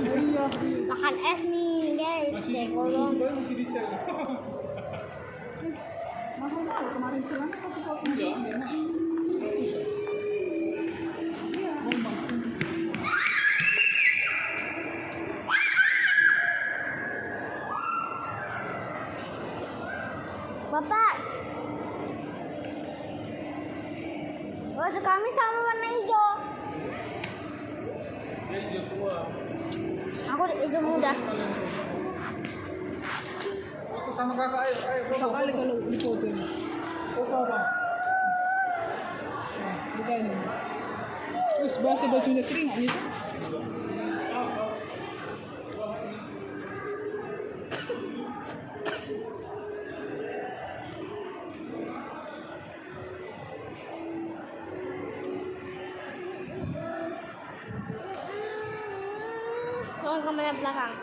Iya. Makan es nih guys. Dekolong. Masih di sel. Mahal mahal kemarin celana 1 Iya, memang 100 ya. Iya. Bapak. Baju kami sama warna hijau. Dia hijau tua. Aku hijau muda. Aku sama kakak, ayo foto. Sekali kalau di foto ini. Foto apa? Nah, buka ini. Terus basah bajunya kering nggak nih? Tolong kamera belakang.